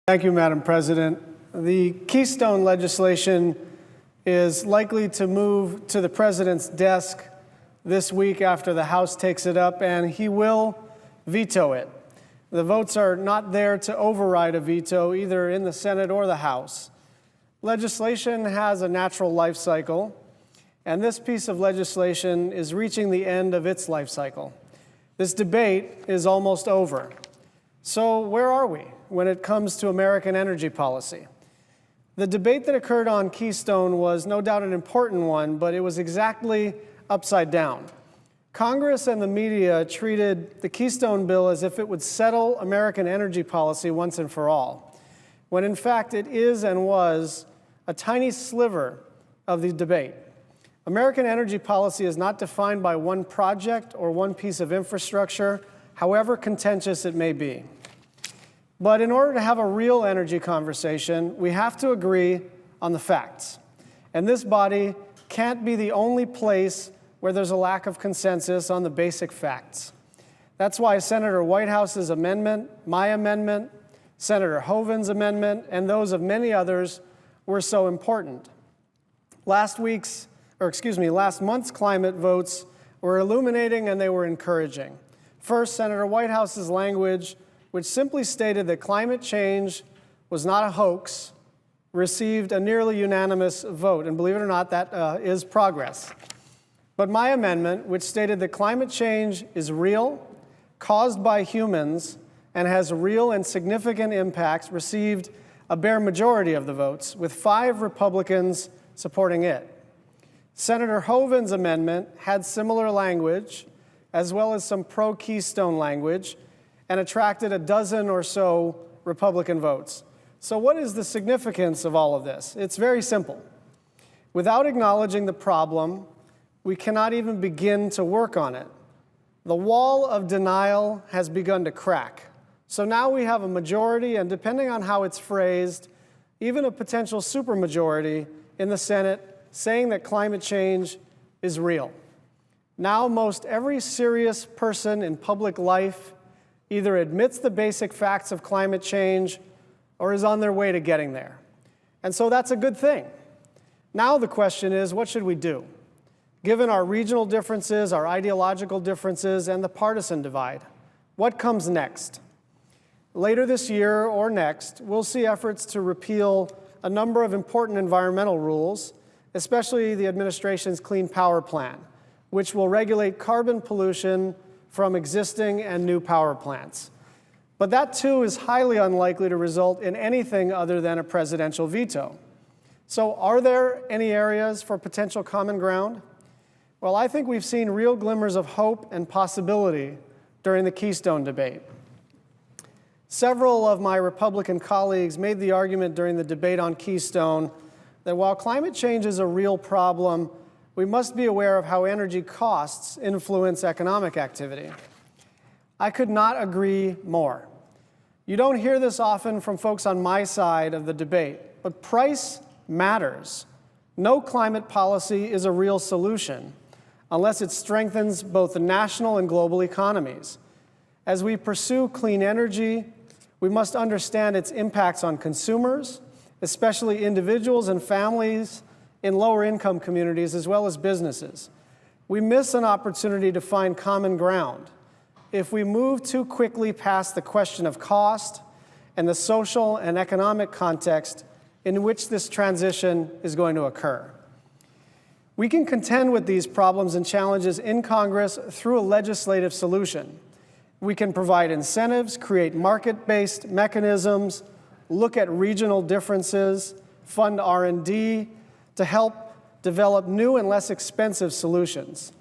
Thank you, Madam President. The Keystone legislation is likely to move to the President's desk this week after the House takes it up, and he will veto it. The votes are not there to override a veto, either in the Senate or the House. Legislation has a natural life cycle, and this piece of legislation is reaching the end of its life cycle. This debate is almost over. So where are we when it comes to American energy policy? The debate that occurred on Keystone was no doubt an important one, but it was exactly upside down. Congress and the media treated the Keystone bill as if it would settle American energy policy once and for all, when in fact it is and was a tiny sliver of the debate. American energy policy is not defined by one project or one piece of infrastructure, however contentious it may be. But in order to have a real energy conversation, we have to agree on the facts. And this body can't be the only place where there's a lack of consensus on the basic facts. That's why Senator Whitehouse's amendment, my amendment, Senator Hovind's amendment, and those of many others were so important. Last month's climate votes were illuminating and they were encouraging. First, Senator Whitehouse's language, which simply stated that climate change was not a hoax, received a nearly unanimous vote. And believe it or not, that is progress. But my amendment, which stated that climate change is real, caused by humans, and has real and significant impacts, received a bare majority of the votes, with 5 Republicans supporting it. Senator Hovind's amendment had similar language, as well as some pro-Keystone language, and attracted a dozen or so Republican votes. So what is the significance of all of this? It's very simple. Without acknowledging the problem, we cannot even begin to work on it. The wall of denial has begun to crack. So now we have a majority, and depending on how it's phrased, even a potential supermajority in the Senate saying that climate change is real. Now most every serious person in public life either admits the basic facts of climate change or is on their way to getting there. And so that's a good thing. Now the question is, what should we do? Given our regional differences, our ideological differences, and the partisan divide, what comes next? Later this year or next, we'll see efforts to repeal a number of important environmental rules, especially the administration's Clean Power Plan, which will regulate carbon pollution from existing and new power plants. But that too is highly unlikely to result in anything other than a presidential veto. So are there any areas for potential common ground? Well, I think we've seen real glimmers of hope and possibility during the Keystone debate. Several of my Republican colleagues made the argument during the debate on Keystone that while climate change is a real problem, we must be aware of how energy costs influence economic activity. I could not agree more. You don't hear this often from folks on my side of the debate, but price matters. No climate policy is a real solution unless it strengthens both the national and global economies. As we pursue clean energy, we must understand its impacts on consumers, especially individuals and families in lower income communities as well as businesses. We miss an opportunity to find common ground if we move too quickly past the question of cost and the social and economic context in which this transition is going to occur. We can contend with these problems and challenges in Congress through a legislative solution. We can provide incentives, create market-based mechanisms, look at regional differences, fund R&D, to help develop new and less expensive solutions.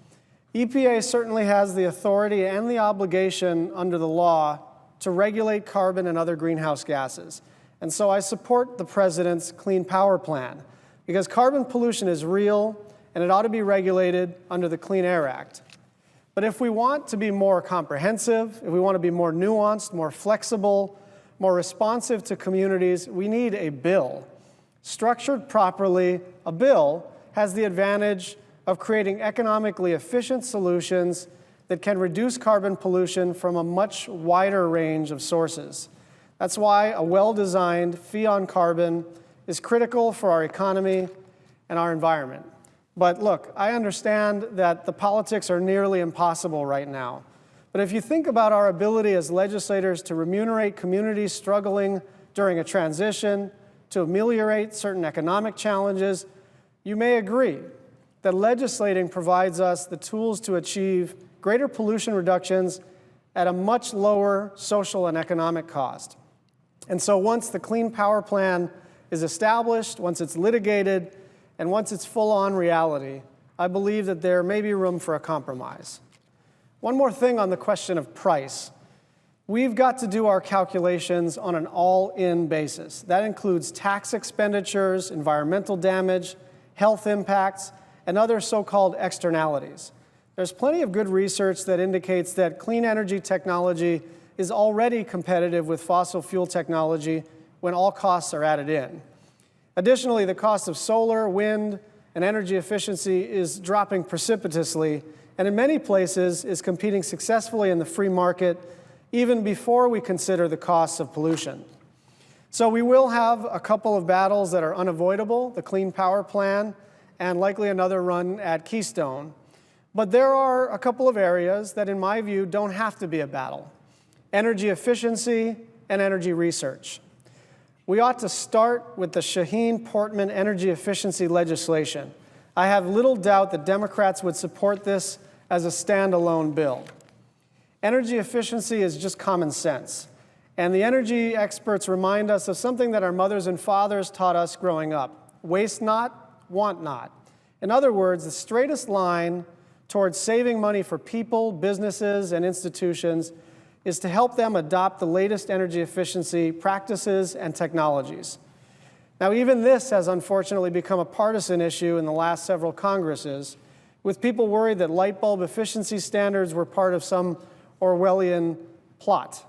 EPA certainly has the authority and the obligation under the law to regulate carbon and other greenhouse gases. And so I support the President's Clean Power Plan because carbon pollution is real and it ought to be regulated under the Clean Air Act. But if we want to be more comprehensive, if we want to be more nuanced, more flexible, more responsive to communities, we need a bill. Structured properly, a bill has the advantage of creating economically efficient solutions that can reduce carbon pollution from a much wider range of sources. That's why a well-designed fee on carbon is critical for our economy and our environment. But look, I understand that the politics are nearly impossible right now. But if you think about our ability as legislators to remunerate communities struggling during a transition, to ameliorate certain economic challenges, you may agree that legislating provides us the tools to achieve greater pollution reductions at a much lower social and economic cost. And so once the Clean Power Plan is established, once it's litigated, and once it's full-on reality, I believe that there may be room for a compromise. One more thing on the question of price. We've got to do our calculations on an all-in basis. That includes tax expenditures, environmental damage, health impacts, and other so-called externalities. There's plenty of good research that indicates that clean energy technology is already competitive with fossil fuel technology when all costs are added in. Additionally, the cost of solar, wind, and energy efficiency is dropping precipitously, and in many places is competing successfully in the free market even before we consider the costs of pollution. So we will have a couple of battles that are unavoidable, the Clean Power Plan, and likely another run at Keystone. But there are a couple of areas that, in my view, don't have to be a battle: energy efficiency and energy research. We ought to start with the Shaheen-Portman energy efficiency legislation. I have little doubt that Democrats would support this as a standalone bill. Energy efficiency is just common sense. And the energy experts remind us of something that our mothers and fathers taught us growing up: waste not, want not. In other words, the straightest line towards saving money for people, businesses, and institutions is to help them adopt the latest energy efficiency practices and technologies. Now, even this has unfortunately become a partisan issue in the last several Congresses, with people worried that light bulb efficiency standards were part of some Orwellian plot.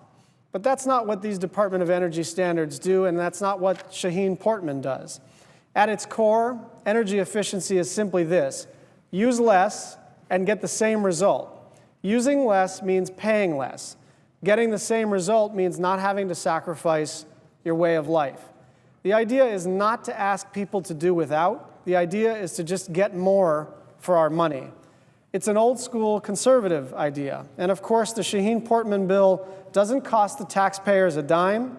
But that's not what these Department of Energy standards do, and that's not what Shaheen-Portman does. At its core, energy efficiency is simply this: use less and get the same result. Using less means paying less. Getting the same result means not having to sacrifice your way of life. The idea is not to ask people to do without. The idea is to just get more for our money. It's an old-school conservative idea. And of course, the Shaheen-Portman bill doesn't cost the taxpayers a dime,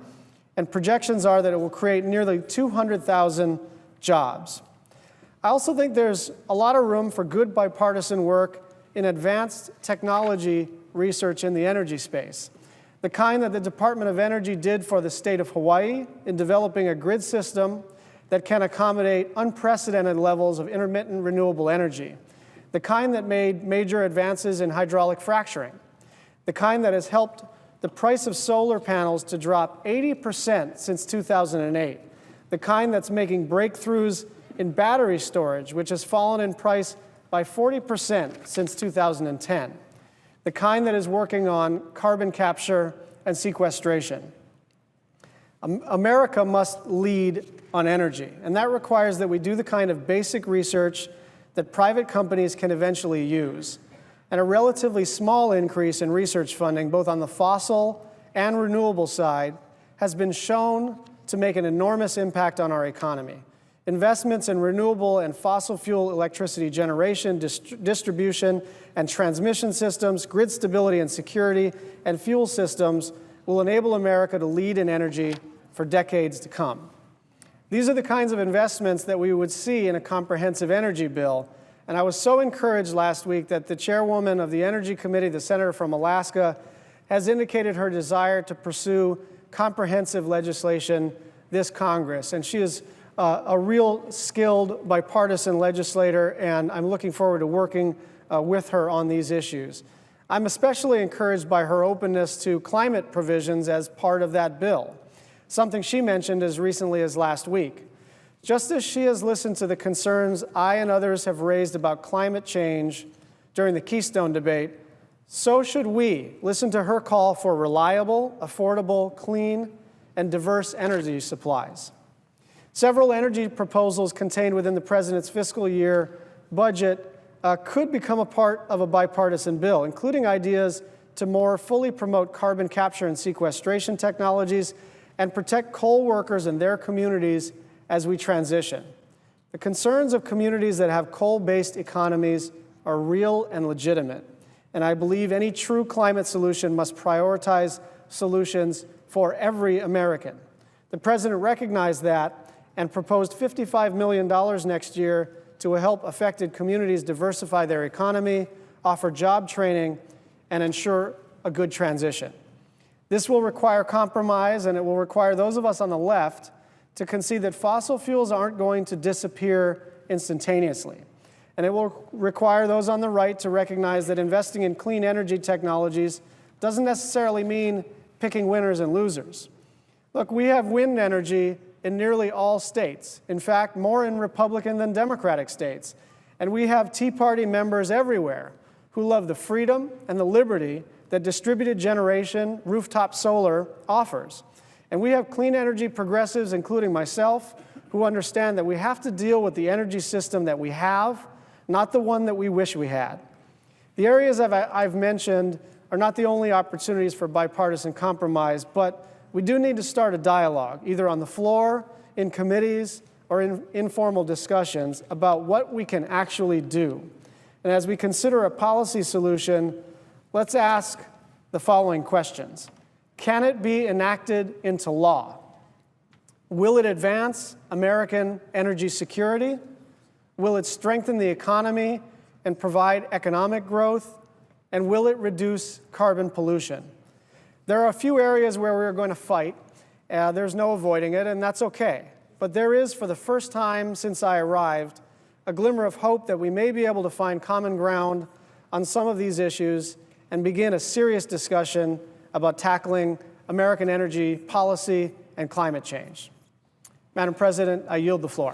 and projections are that it will create nearly 200,000 jobs. I also think there's a lot of room for good bipartisan work in advanced technology research in the energy space, the kind that the Department of Energy did for the state of Hawaii in developing a grid system that can accommodate unprecedented levels of intermittent renewable energy, the kind that made major advances in hydraulic fracturing, the kind that has helped the price of solar panels to drop 80% since 2008, the kind that's making breakthroughs in battery storage, which has fallen in price by 40% since 2010, the kind that is working on carbon capture and sequestration. America must lead on energy, and that requires that we do the kind of basic research that private companies can eventually use. And a relatively small increase in research funding, both on the fossil and renewable side, has been shown to make an enormous impact on our economy. Investments in renewable and fossil fuel electricity generation, distribution, and transmission systems, grid stability and security, and fuel systems will enable America to lead in energy for decades to come. These are the kinds of investments that we would see in a comprehensive energy bill. And I was so encouraged last week that the chairwoman of the Energy Committee, the senator from Alaska, has indicated her desire to pursue comprehensive legislation this Congress. And she is a real skilled bipartisan legislator, and I'm looking forward to working with her on these issues. I'm especially encouraged by her openness to climate provisions as part of that bill, something she mentioned as recently as last week. Just as she has listened to the concerns I and others have raised about climate change during the Keystone debate, so should we listen to her call for reliable, affordable, clean, and diverse energy supplies. Several energy proposals contained within the President's fiscal year budget could become a part of a bipartisan bill, including ideas to more fully promote carbon capture and sequestration technologies and protect coal workers and their communities as we transition. The concerns of communities that have coal-based economies are real and legitimate, and I believe any true climate solution must prioritize solutions for every American. The President recognized that and proposed $55 million next year to help affected communities diversify their economy, offer job training, and ensure a good transition. This will require compromise, and it will require those of us on the left to concede that fossil fuels aren't going to disappear instantaneously. And it will require those on the right to recognize that investing in clean energy technologies doesn't necessarily mean picking winners and losers. Look, we have wind energy in nearly all states. In fact, more in Republican than Democratic states. And we have Tea Party members everywhere who love the freedom and the liberty that distributed generation rooftop solar offers. And we have clean energy progressives, including myself, who understand that we have to deal with the energy system that we have, not the one that we wish we had. The areas I've mentioned are not the only opportunities for bipartisan compromise, but we do need to start a dialogue, either on the floor, in committees, or in informal discussions about what we can actually do. And as we consider a policy solution, let's ask the following questions. Can it be enacted into law? Will it advance American energy security? Will it strengthen the economy and provide economic growth? And will it reduce carbon pollution? There are a few areas where we're going to fight. There's no avoiding it, and that's okay. But there is, for the first time since I arrived, a glimmer of hope that we may be able to find common ground on some of these issues and begin a serious discussion about tackling American energy policy and climate change. Madam President, I yield the floor.